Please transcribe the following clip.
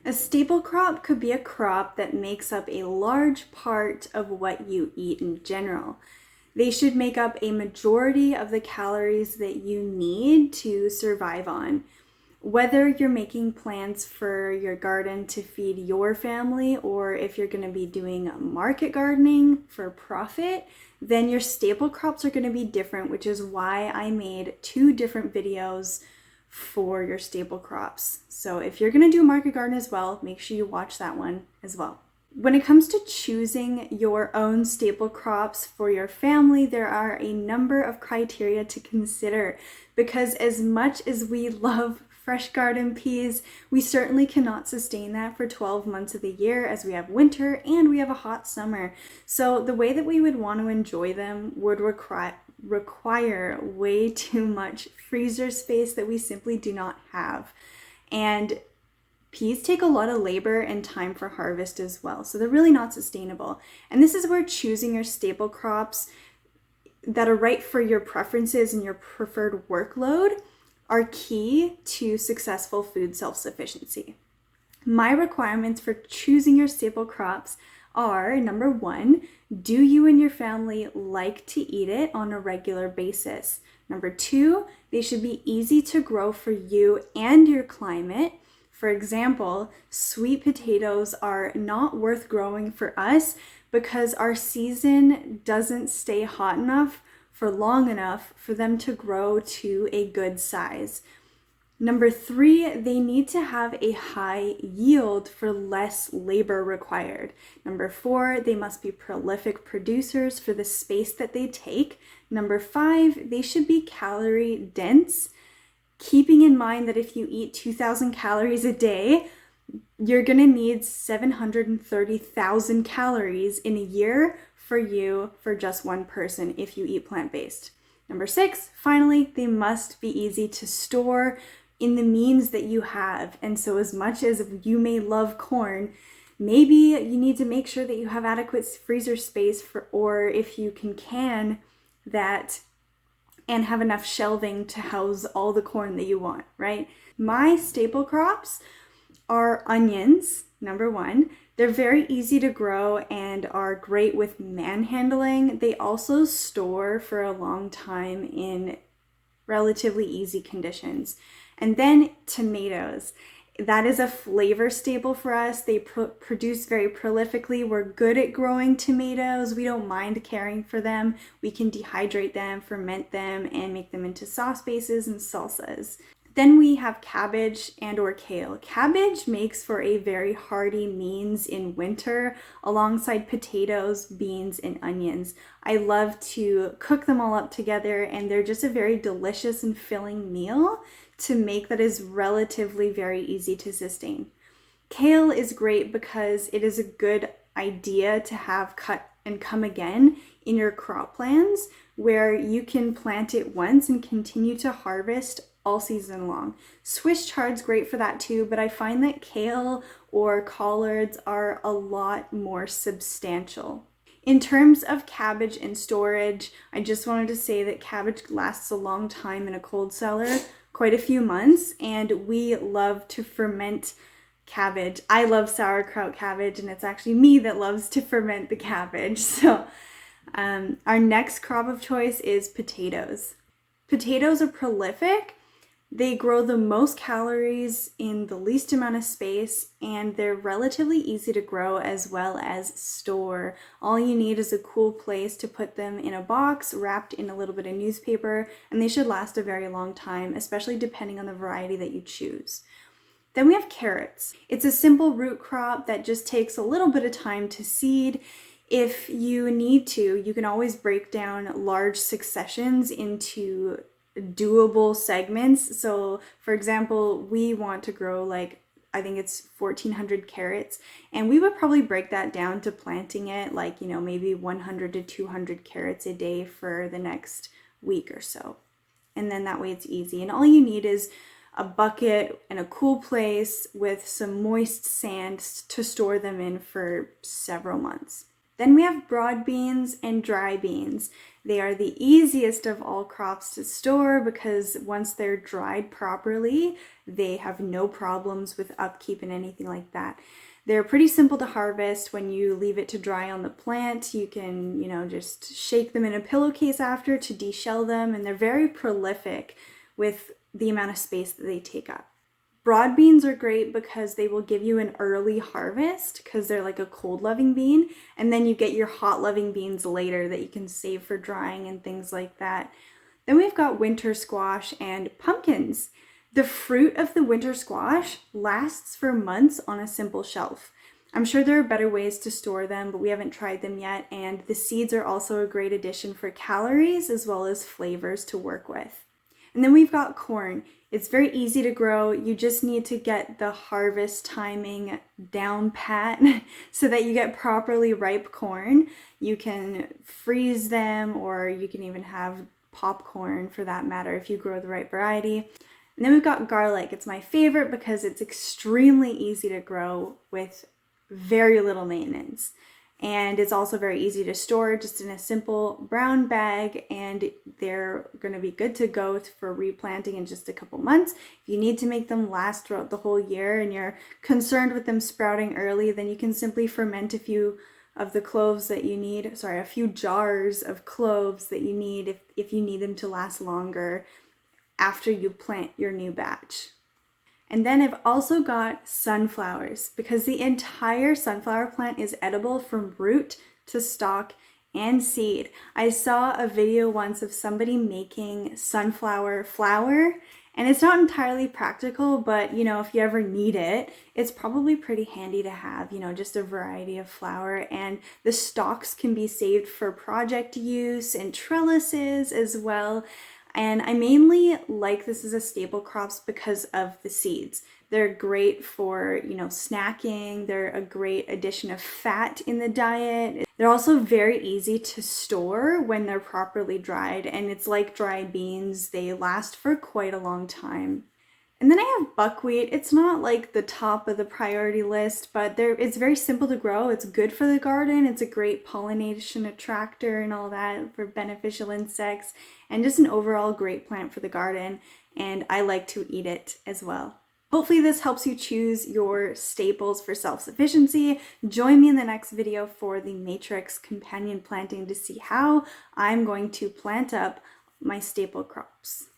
A staple crop could be a crop that makes up a large part of what you eat in general. They should make up a majority of the calories that you need to survive on. Whether you're making plans for your garden to feed your family or if you're going to be doing market gardening for profit, then your staple crops are going to be different, which is why I made 2 different videos for your staple crops. So if you're going to do market garden as well, make sure you watch that one as well. When it comes to choosing your own staple crops for your family, there are a number of criteria to consider because as much as we love fresh garden peas, we certainly cannot sustain that for 12 months of the year as we have winter and we have a hot summer. So the way that we would want to enjoy them would require way too much freezer space that we simply do not have. And peas take a lot of labor and time for harvest as well, so they're really not sustainable. And this is where choosing your staple crops that are right for your preferences and your preferred workload are key to successful food self-sufficiency. My requirements for choosing your staple crops are, number 1, do you and your family like to eat it on a regular basis? Number 2, they should be easy to grow for you and your climate. For example, sweet potatoes are not worth growing for us because our season doesn't stay hot enough for long enough for them to grow to a good size. Number 3, they need to have a high yield for less labor required. Number 4, they must be prolific producers for the space that they take. Number 5, they should be calorie dense, keeping in mind that if you eat 2,000 calories a day, you're gonna need 730,000 calories in a year for just one person if you eat plant-based. Number 6, finally, they must be easy to store in the means that you have. And so as much as you may love corn, maybe you need to make sure that you have adequate freezer space or if you can that and have enough shelving to house all the corn that you want, right? My staple crops are onions, number 1. They're very easy to grow and are great with manhandling. They also store for a long time in relatively easy conditions. And then tomatoes. That is a flavor staple for us. They produce very prolifically. We're good at growing tomatoes. We don't mind caring for them. We can dehydrate them, ferment them, and make them into sauce bases and salsas. Then we have cabbage and or kale. Cabbage makes for a very hearty means in winter alongside potatoes, beans, and onions. I love to cook them all up together and they're just a very delicious and filling meal to make that is relatively very easy to sustain. Kale is great because it is a good idea to have cut and come again in your crop plans where you can plant it once and continue to harvest all season long. Swiss chard's great for that too, but I find that kale or collards are a lot more substantial. In terms of cabbage and storage, I just wanted to say that cabbage lasts a long time in a cold cellar, quite a few months, and we love to ferment cabbage. I love sauerkraut cabbage, and it's actually me that loves to ferment the cabbage. So our next crop of choice is potatoes. Potatoes are prolific. They grow the most calories in the least amount of space, and they're relatively easy to grow as well as store. All you need is a cool place to put them in a box wrapped in a little bit of newspaper, and they should last a very long time, especially depending on the variety that you choose. Then we have carrots. It's a simple root crop that just takes a little bit of time to seed. If you need to, you can always break down large successions into doable segments. So for example, we want to grow I think it's 1,400 carrots, and we would probably break that down to planting it maybe 100 to 200 carrots a day for the next week or so. And then that way it's easy. And all you need is a bucket and a cool place with some moist sand to store them in for several months. Then we have broad beans and dry beans. They are the easiest of all crops to store because once they're dried properly, they have no problems with upkeep and anything like that. They're pretty simple to harvest. When you leave it to dry on the plant, you can, just shake them in a pillowcase after to deshell them, and they're very prolific with the amount of space that they take up. Broad beans are great because they will give you an early harvest because they're like a cold-loving bean, and then you get your hot-loving beans later that you can save for drying and things like that. Then we've got winter squash and pumpkins. The fruit of the winter squash lasts for months on a simple shelf. I'm sure there are better ways to store them, but we haven't tried them yet, and the seeds are also a great addition for calories as well as flavors to work with. And then we've got corn. It's very easy to grow. You just need to get the harvest timing down pat so that you get properly ripe corn. You can freeze them, or you can even have popcorn for that matter if you grow the right variety. And then we've got garlic. It's my favorite because it's extremely easy to grow with very little maintenance. And it's also very easy to store just in a simple brown bag, and they're going to be good to go for replanting in just a couple months. If you need to make them last throughout the whole year and you're concerned with them sprouting early, then you can simply ferment a few of the cloves that you need, a few jars of cloves that you need if you need them to last longer after you plant your new batch. And then I've also got sunflowers because the entire sunflower plant is edible from root to stalk and seed. I saw a video once of somebody making sunflower flour, and it's not entirely practical, but if you ever need it, it's probably pretty handy to have, just a variety of flour. And the stalks can be saved for project use and trellises as well. And I mainly like this as a staple crops because of the seeds. They're great for, snacking. They're a great addition of fat in the diet. They're also very easy to store when they're properly dried. And it's like dried beans. They last for quite a long time. And then I have buckwheat. It's not like the top of the priority list, but it's very simple to grow. It's good for the garden. It's a great pollination attractor and all that for beneficial insects, and just an overall great plant for the garden. And I like to eat it as well. Hopefully this helps you choose your staples for self-sufficiency. Join me in the next video for the matrix companion planting to see how I'm going to plant up my staple crops.